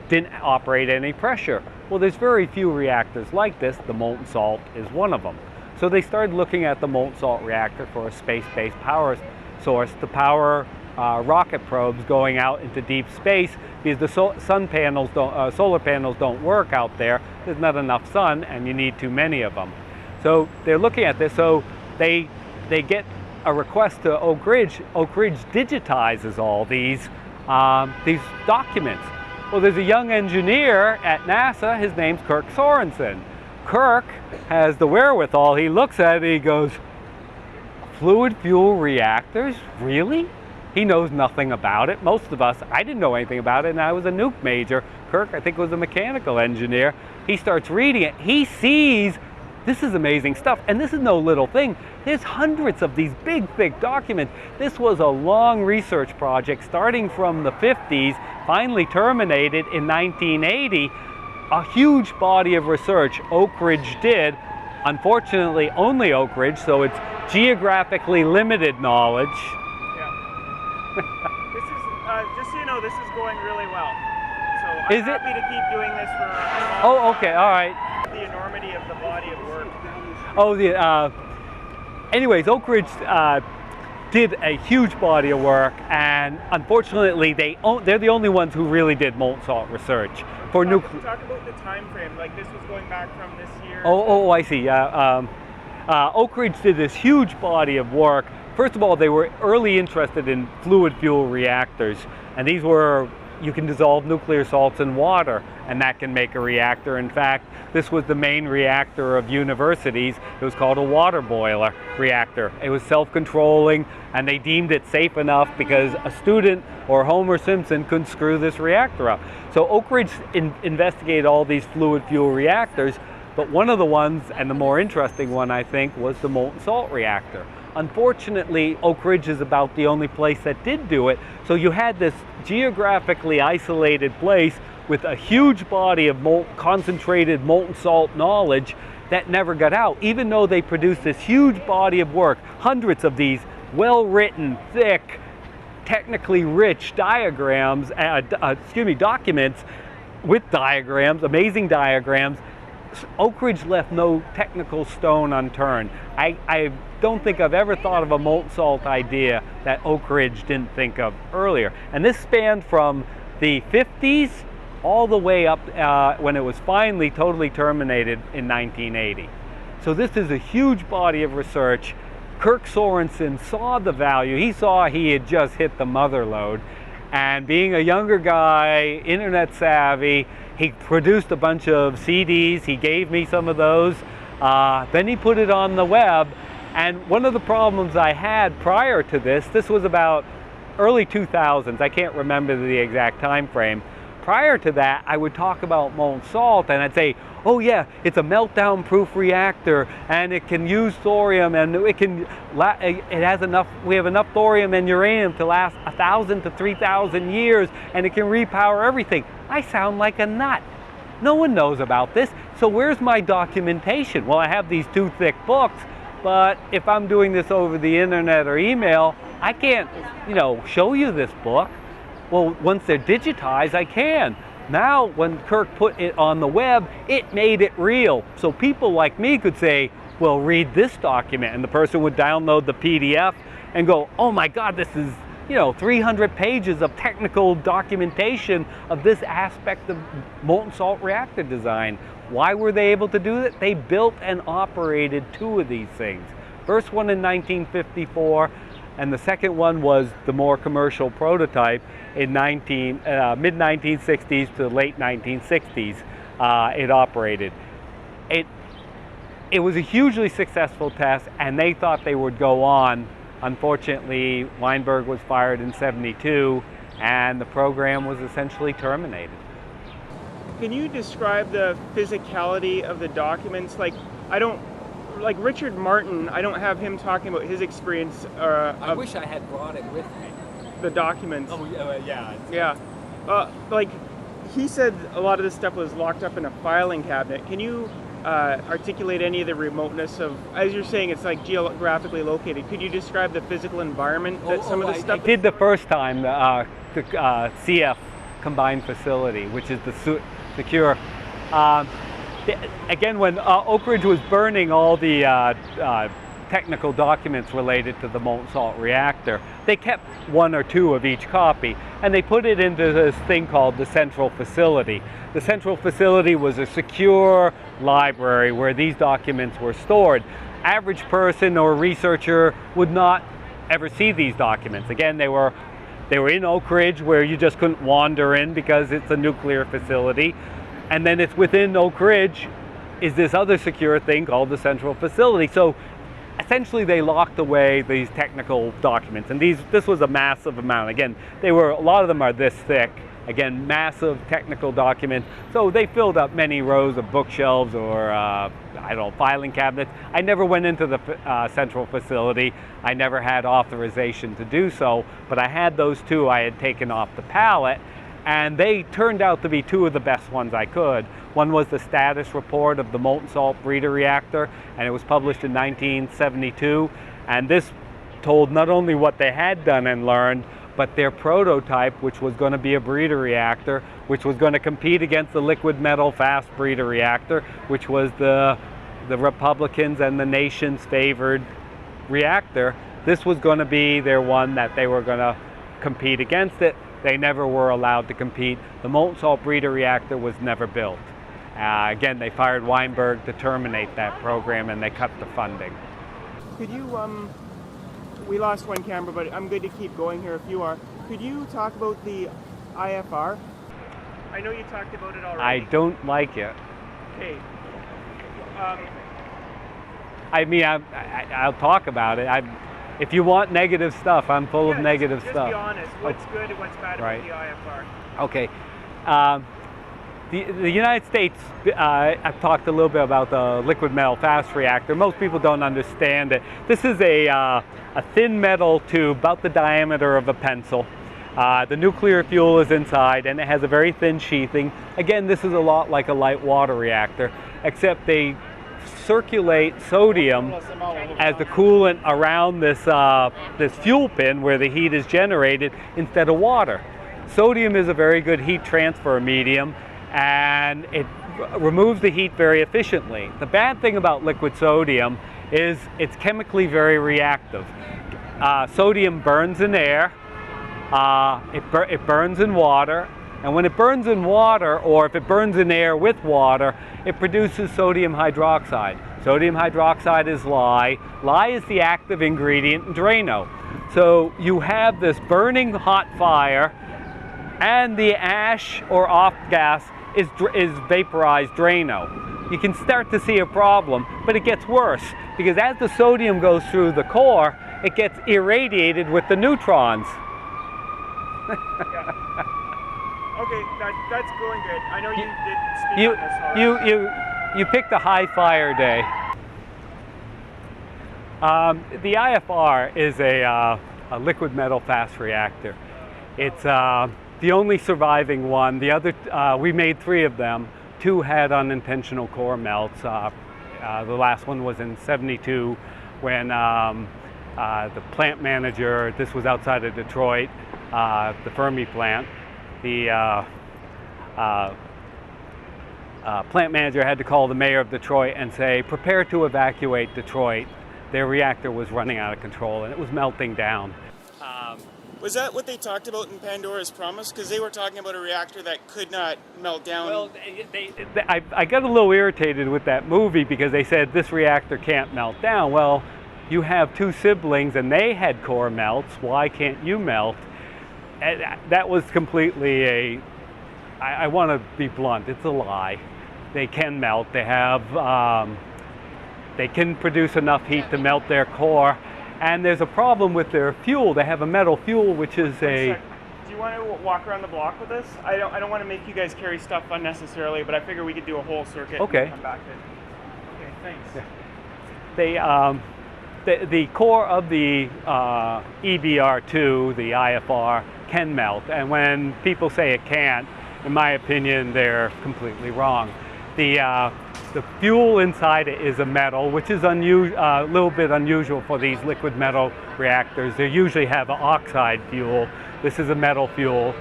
A: didn't operate any pressure. Well, there's very few reactors like this. The molten salt is one of them. So they started looking at the molten salt reactor for a space-based power source to power rocket probes going out into deep space, because the solar panels don't work out there. There's not enough sun, and you need too many of them. So they're looking at this. So they get a request to Oak Ridge. Oak Ridge digitizes all these these documents. Well, there's a young engineer at NASA, his name's Kirk Sorensen. Kirk has the wherewithal, he looks at it, he goes, fluid fuel reactors, really? He knows nothing about it. Most of us, I didn't know anything about it, and I was a nuke major. Kirk, I think, was a mechanical engineer. He starts reading it. He sees this is amazing stuff, and this is no little thing. There's hundreds of these big, thick documents. This was a long research project starting from the 50s, finally terminated in 1980. A huge body of research Oak Ridge did. Unfortunately, only Oak Ridge, so it's geographically limited knowledge.
C: This is, just so you know, this is going really well. So I'm happy to keep doing this for
A: Oh, okay, all right.
C: the enormity of the body of work.
A: Oh, anyways, Oak Ridge did a huge body of work, and unfortunately, they're the only ones who really did molten salt research for nuclear.
C: Talk about the time frame. Like, this was going back from this year.
A: Oh, I see. Yeah. Oak Ridge did this huge body of work. First of all, they were early interested in fluid fuel reactors, and these were, you can dissolve nuclear salts in water, and that can make a reactor. In fact, this was the main reactor of universities. It was called a water boiler reactor. It was self-controlling, and they deemed it safe enough because a student or Homer Simpson couldn't screw this reactor up. So Oak Ridge investigated all these fluid fuel reactors, but one of the ones, and the more interesting one, I think, was the molten salt reactor. Unfortunately, Oak Ridge is about the only place that did do it. So you had this geographically isolated place with a huge body of concentrated molten salt knowledge that never got out, even though they produced this huge body of work, hundreds of these well-written, thick, technically rich diagrams, documents with diagrams, amazing diagrams. Oak Ridge left no technical stone unturned. I don't think I've ever thought of a molten salt idea that Oak Ridge didn't think of earlier. And this spanned from the 50s all the way up when it was finally totally terminated in 1980. So this is a huge body of research. Kirk Sorensen saw the value. He saw he had just hit the mother lode. And being a younger guy, internet savvy, he produced a bunch of CDs. He gave me some of those. Then he put it on the web. And one of the problems I had prior to this was about early 2000s. I can't remember the exact time frame. Prior to that, I would talk about molten salt and I'd say, oh yeah, it's a meltdown proof reactor and it can use thorium and we have enough thorium and uranium to last 1,000 to 3,000 years and it can repower everything. I sound like a nut. No one knows about this, so where's my documentation? Well, I have these two thick books, but if I'm doing this over the internet or email, I can't, show you this book. Well, once they're digitized, I can. Now, when Kirk put it on the web, it made it real. So people like me could say, well, read this document, and the person would download the PDF and go, oh my God, this is 300 pages of technical documentation of this aspect of molten salt reactor design. Why were they able to do that? They built and operated two of these things. First one in 1954, and the second one was the more commercial prototype in mid-1960s to late 1960s. It operated. It was a hugely successful test, and they thought they would go on. Unfortunately, Weinberg was fired in '72, and the program was essentially terminated.
C: Can you describe the physicality of the documents? Like Richard Martin, I don't have him talking about his experience.
A: I wish I had brought it with me.
C: The documents.
A: Oh, yeah.
C: Yeah. Like, he said a lot of this stuff was locked up in a filing cabinet. Can you articulate any of the remoteness of, as you're saying, it's like geographically located. Could you describe the physical environment that some of the stuff?
A: I did the first time, the CF combined facility, which is the secure. Again, when Oak Ridge was burning all the technical documents related to the molten salt reactor, they kept one or two of each copy, and they put it into this thing called the central facility. The central facility was a secure library where these documents were stored. Average person or researcher would not ever see these documents. Again, they were They were in Oak Ridge, where you just couldn't wander in because it's a nuclear facility. And then it's within Oak Ridge is this other secure thing called the central facility. So essentially they locked away these technical documents, and this was a massive amount. Again, a lot of them are this thick. Again, massive technical documents. So they filled up many rows of bookshelves or I don't know, filing cabinets. I never went into the central facility. I never had authorization to do so, but I had those two I had taken off the pallet, and they turned out to be two of the best ones I could. One was the status report of the molten salt breeder reactor, and it was published in 1972. And this told not only what they had done and learned, but their prototype, which was going to be a breeder reactor, which was going to compete against the liquid metal fast breeder reactor, which was the Republicans and the nation's favored reactor. This was going to be their one that they were going to compete against it. They never were allowed to compete. The molten salt breeder reactor was never built. Again, they fired Weinberg to terminate that program, and they cut the funding.
C: Could you, we lost one camera, but I'm good to keep going here if you are. Could you talk about the IFR? I know you talked about it already.
A: I don't like it.
C: Okay.
A: I mean, I'll talk about it. If you want negative stuff, I'm full of negative stuff.
C: Just be honest. What's good and what's bad about the IFR?
A: Okay. The United States, I've talked a little bit about the liquid metal fast reactor. Most people don't understand it. This is a thin metal tube about the diameter of a pencil. The nuclear fuel is inside, and it has a very thin sheathing. Again, this is a lot like a light water reactor, except they circulate sodium as the coolant around this fuel pin where the heat is generated instead of water. Sodium is a very good heat transfer medium, and it removes the heat very efficiently. The bad thing about liquid sodium is it's chemically very reactive. Sodium burns in air, it burns in water, and when it burns in water, or if it burns in air with water, it produces sodium hydroxide. Sodium hydroxide is lye. Lye is the active ingredient in Drano. So you have this burning hot fire, and the ash or off gas is vaporized Drano. You can start to see a problem, but it gets worse, because as the sodium goes through the core, it gets irradiated with the neutrons.
C: Okay, that's going good. I know you did speak on this already.
A: You picked a high fire day. The IFR is a liquid metal fast reactor. It's the only surviving one. The other, we made 3 of them. 2 had unintentional core melts. The last one was in '72 when the plant manager, this was outside of Detroit, the Fermi plant, the plant manager had to call the mayor of Detroit and say, prepare to evacuate Detroit. Their reactor was running out of control and it was melting down.
C: Was that what they talked about in Pandora's Promise? Because they were talking about a reactor that could not melt down.
A: Well, I got a little irritated with that movie because they said this reactor can't melt down. Well, you have 2 siblings and they had core melts. Why can't you melt? And that was completely I want to be blunt, it's a lie. They can melt. They have, they can produce enough heat to melt their core. And there's a problem with their fuel. They have a metal fuel, which is a...
C: Do you want to walk around the block with us? I don't want to make you guys carry stuff unnecessarily, but I figure we could do a whole circuit.
A: Okay.
C: And come back to it. Okay, thanks.
A: They, the core of the EBR2, the IFR, can melt. And when people say it can't, in my opinion, they're completely wrong. The fuel inside it is a metal, which is a little bit unusual for these liquid metal reactors. They usually have an oxide fuel. This is a metal fuel.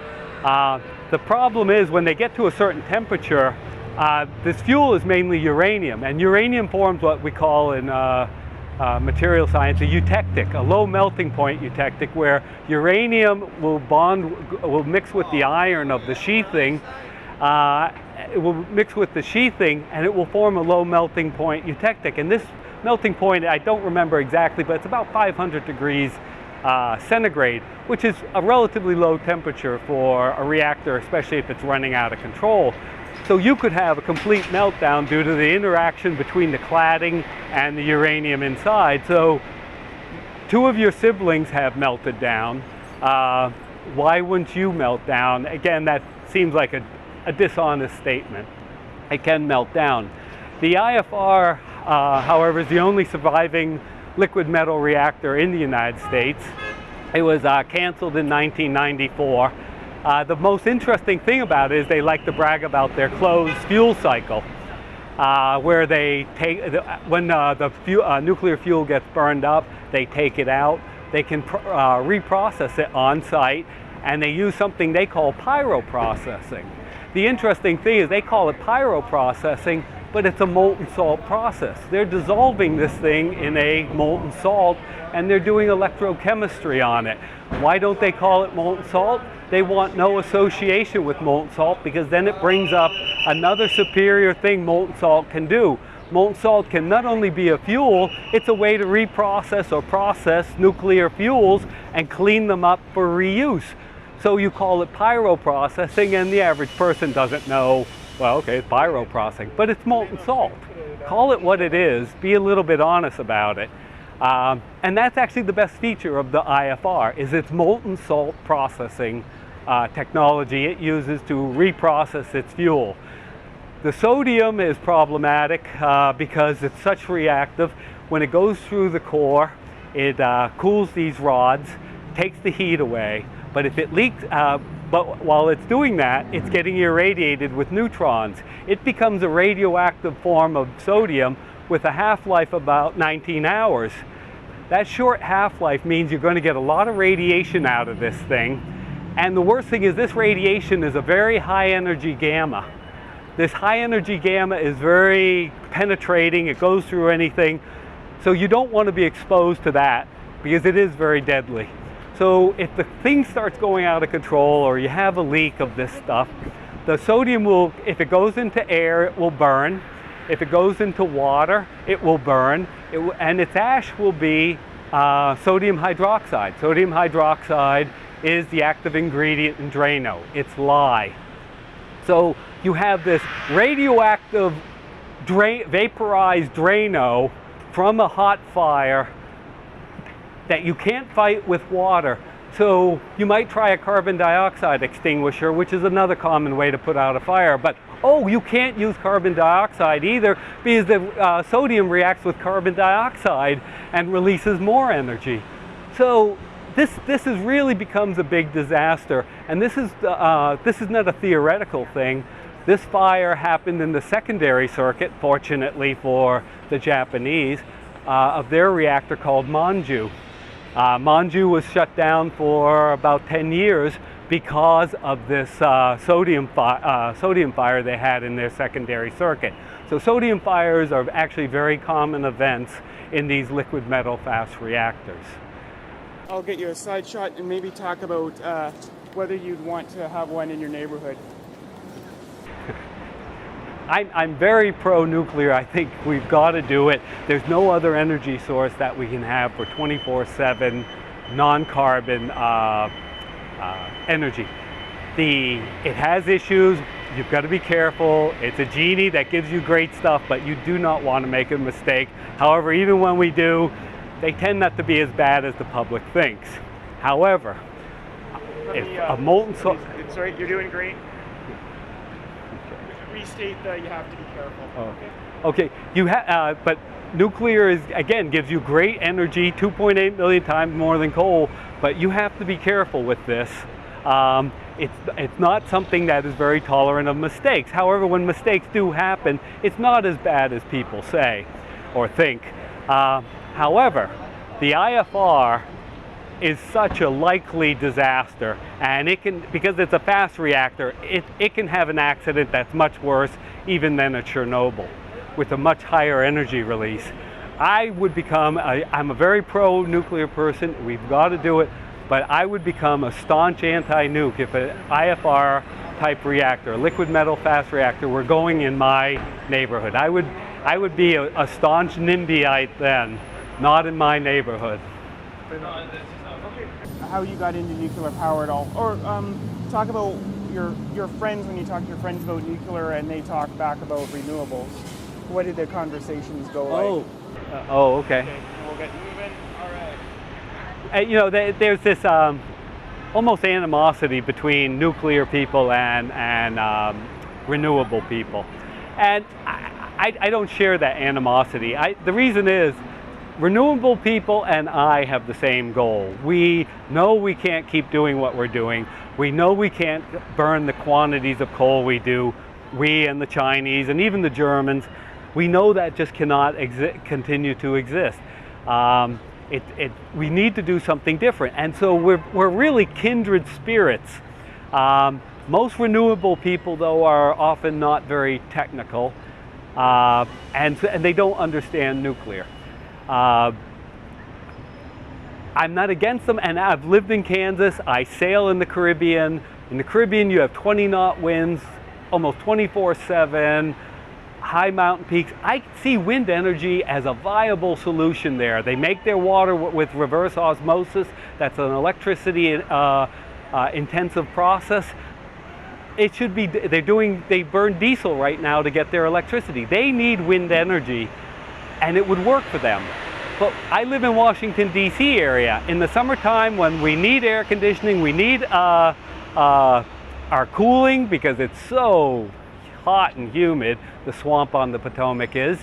A: The problem is when they get to a certain temperature, this fuel is mainly uranium, and uranium forms what we call in material science a eutectic, a low melting point eutectic, where uranium will mix with the iron of the sheathing. It will mix with the sheathing and it will form a low melting point eutectic. And this melting point, I don't remember exactly, but it's about 500 degrees centigrade, which is a relatively low temperature for a reactor, especially if it's running out of control. So you could have a complete meltdown due to the interaction between the cladding and the uranium inside. So two of your siblings have melted down. Why wouldn't you melt down? Again, that seems like a dishonest statement. It can melt down. The IFR, however, is the only surviving liquid metal reactor in the United States. It was canceled in 1994. The most interesting thing about it is they like to brag about their closed fuel cycle, where they take, when the nuclear fuel gets burned up, they take it out. They can reprocess it on site, and they use something they call pyroprocessing. The interesting thing is they call it pyroprocessing, but it's a molten salt process. They're dissolving this thing in a molten salt, and they're doing electrochemistry on it. Why don't they call it molten salt? They want no association with molten salt, because then it brings up another superior thing molten salt can do. Molten salt can not only be a fuel, it's a way to reprocess or process nuclear fuels and clean them up for reuse. So you call it pyroprocessing, and the average person doesn't know, well, okay, it's pyroprocessing, but it's molten salt. Call it what it is, be a little bit honest about it. And that's actually the best feature of the IFR, is its molten salt processing technology it uses to reprocess its fuel. The sodium is problematic because it's such reactive. When it goes through the core, it cools these rods, takes the heat away, but if it leaks, but while it's doing that, it's getting irradiated with neutrons. It becomes a radioactive form of sodium with a half-life of about 19 hours. That short half-life means you're going to get a lot of radiation out of this thing. And the worst thing is this radiation is a very high-energy gamma. This high-energy gamma is very penetrating. It goes through anything. So you don't want to be exposed to that because it is very deadly. So if the thing starts going out of control or you have a leak of this stuff, the sodium will, if it goes into air, it will burn. If it goes into water, it will burn. And its ash will be sodium hydroxide. Sodium hydroxide is the active ingredient in Drano. It's lye. So you have this radioactive vaporized Drano from a hot fire that you can't fight with water. So you might try a carbon dioxide extinguisher, which is another common way to put out a fire. But oh, you can't use carbon dioxide either because the sodium reacts with carbon dioxide and releases more energy. So this really becomes a big disaster. And this is not a theoretical thing. This fire happened in the secondary circuit, fortunately for the Japanese, of their reactor called Monju. Monju was shut down for about 10 years because of this sodium fire they had in their secondary circuit. So sodium fires are actually very common events in these liquid metal fast reactors.
C: I'll get you a side shot and maybe talk about whether you'd want to have one in your neighborhood.
A: I'm very pro-nuclear. I think we've got to do it. There's no other energy source that we can have for 24/7 non-carbon energy. It has issues. You've got to be careful. It's a genie that gives you great stuff, but you do not want to make a mistake. However, even when we do, they tend not to be as bad as the public thinks. However, if a molten salt...
C: Sorry, you're doing great. Restate that you have to be careful.
A: Oh. Okay, but nuclear is, again, gives you great energy, 2.8 million times more than coal, but you have to be careful with this. It's not something that is very tolerant of mistakes. However, when mistakes do happen, it's not as bad as people say or think. However, the IFR is such a likely disaster, and it can, because it's a fast reactor, it can have an accident that's much worse even than a Chernobyl with a much higher energy release. I'm a very pro-nuclear person. We've got to do it, but I would become a staunch anti-nuke if an IFR type reactor, a liquid metal fast reactor, were going in my neighborhood. I would be a staunch NIMBYite then, not in my neighborhood.
C: Okay, how you got into nuclear power at all, or talk about your friends when you talk to your friends about nuclear and they talk back about renewables. What did the conversations go like?
A: Okay.
C: Okay, we'll get moving. All right.
A: You know, there's this almost animosity between nuclear people and renewable people, and I don't share that animosity. The reason is, renewable people and I have the same goal. We know we can't keep doing what we're doing. We know we can't burn the quantities of coal we do. We and the Chinese and even the Germans, we know that just cannot continue to exist. We need to do something different, and so we're really kindred spirits. Most renewable people, though, are often not very technical, and they don't understand nuclear. I'm not against them, and I've lived in Kansas. I sail in the Caribbean. In the Caribbean, you have 20-knot winds, almost 24/7. High mountain peaks. I see wind energy as a viable solution there. They make their water with reverse osmosis. That's an electricity intensive process. It should be, they burn diesel right now to get their electricity. They need wind energy, and it would work for them. But I live in Washington, D.C. area. In the summertime, when we need air conditioning, we need our cooling because it's so hot and humid, the swamp on the Potomac is,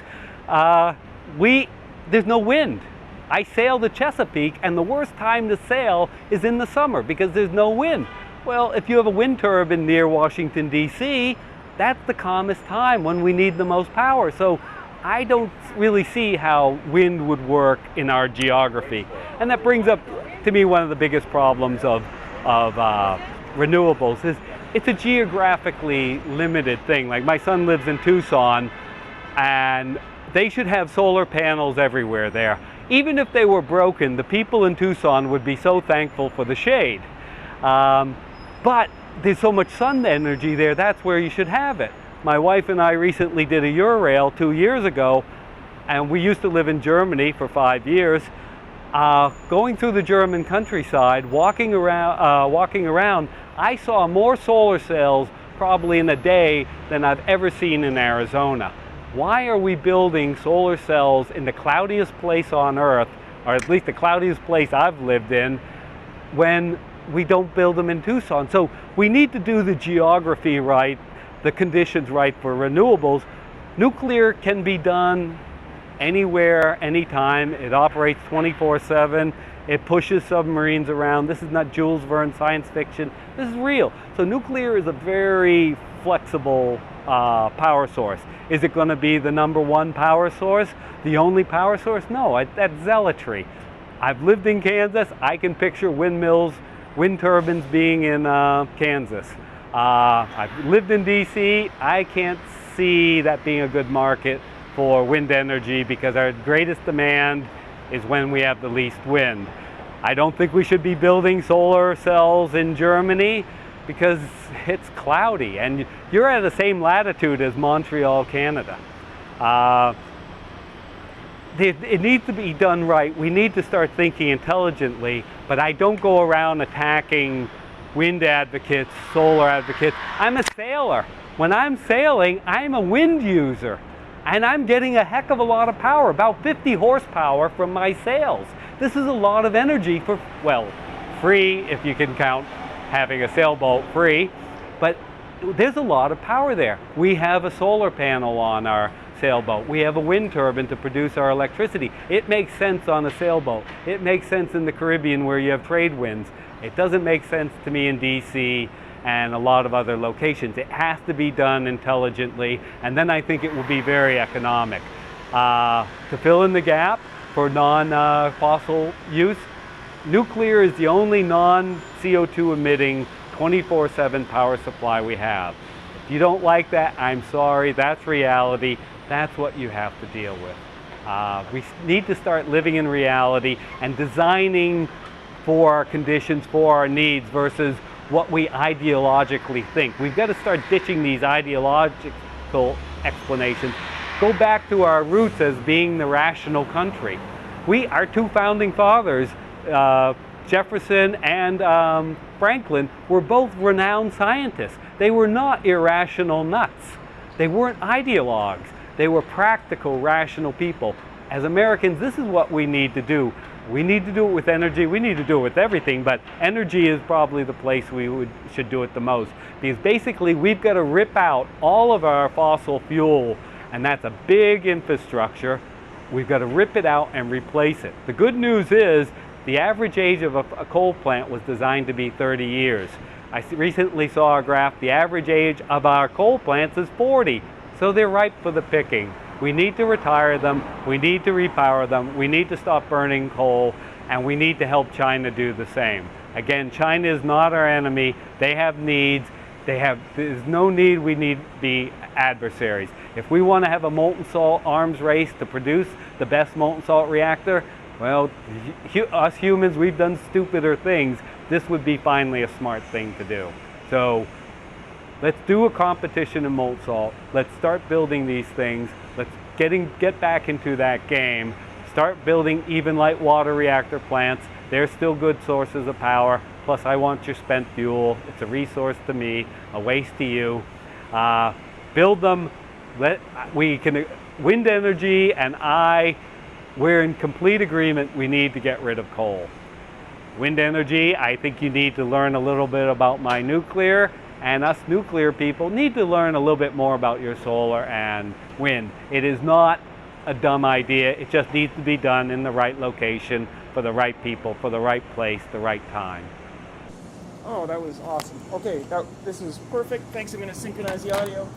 A: there's no wind. I sail the Chesapeake, and the worst time to sail is in the summer because there's no wind. Well, if you have a wind turbine near Washington, D.C., that's the calmest time when we need the most power. So I don't really see how wind would work in our geography. And that brings up, to me, one of the biggest problems of renewables is it's a geographically limited thing. Like, my son lives in Tucson, and they should have solar panels everywhere there. Even if they were broken, the people in Tucson would be so thankful for the shade. But there's so much sun energy there, that's where you should have it. My wife and I recently did a Eurail 2 years ago, and we used to live in Germany for 5 years. Going through the German countryside, walking around, I saw more solar cells probably in a day than I've ever seen in Arizona. Why are we building solar cells in the cloudiest place on Earth, or at least the cloudiest place I've lived in, when we don't build them in Tucson? So we need to do the geography right, the conditions right for renewables. Nuclear can be done anywhere, anytime. It operates 24/7. It pushes submarines around. This is not Jules Verne science fiction. This is real. So nuclear is a very flexible power source. Is it going to be the #1 power source? The only power source? No, that's zealotry. I've lived in Kansas. I can picture windmills, wind turbines being in Kansas. I've lived in DC. I can't see that being a good market for wind energy because our greatest demand is when we have the least wind. I don't think we should be building solar cells in Germany because it's cloudy, and you're at the same latitude as Montreal, Canada. It needs to be done right. We need to start thinking intelligently, but I don't go around attacking wind advocates, solar advocates. I'm a sailor. When I'm sailing, I'm a wind user, and I'm getting a heck of a lot of power, about 50 horsepower from my sails. This is a lot of energy for, well, free if you can count having a sailboat free, but there's a lot of power there. We have a solar panel on our sailboat. We have a wind turbine to produce our electricity. It makes sense on a sailboat. It makes sense in the Caribbean where you have trade winds. It doesn't make sense to me in DC and a lot of other locations. It has to be done intelligently, and then I think it will be very economic. To fill in the gap for non-fossil use, nuclear is the only non-CO2 emitting 24/7 power supply we have. If you don't like that, I'm sorry, that's reality. That's what you have to deal with. We need to start living in reality and designing for our conditions, for our needs, versus what we ideologically think. We've got to start ditching these ideological explanations. Go back to our roots as being the rational country. Our two founding fathers Jefferson and Franklin were both renowned scientists. They were not irrational nuts. They weren't ideologues. They were practical, rational people. As Americans, this is what we need to do. We need to do it with energy. We need to do it with everything, but energy is probably the place we should do it the most. Because basically, we've got to rip out all of our fossil fuel, and that's a big infrastructure. We've got to rip it out and replace it. The good news is the average age of a coal plant was designed to be 30 years. I recently saw a graph. The average age of our coal plants is 40, so they're ripe for the picking. We need to retire them, we need to repower them, we need to stop burning coal, and we need to help China do the same. Again, China is not our enemy. They have needs. There's no need we need to be adversaries. If we want to have a molten salt arms race to produce the best molten salt reactor, well, us humans, we've done stupider things. This would be finally a smart thing to do. So let's do a competition in molten salt. Let's start building these things. Let's get back into that game. Start building even light water reactor plants. They're still good sources of power. Plus, I want your spent fuel. It's a resource to me, a waste to you. Build them. Wind energy and we're in complete agreement we need to get rid of coal. Wind energy, I think you need to learn a little bit about my nuclear, and us nuclear people need to learn a little bit more about your solar and wind. It is not a dumb idea. It just needs to be done in the right location, for the right people, for the right place, the right time.
C: Oh, that was awesome. Okay, this was perfect. Thanks. I'm going to synchronize the audio.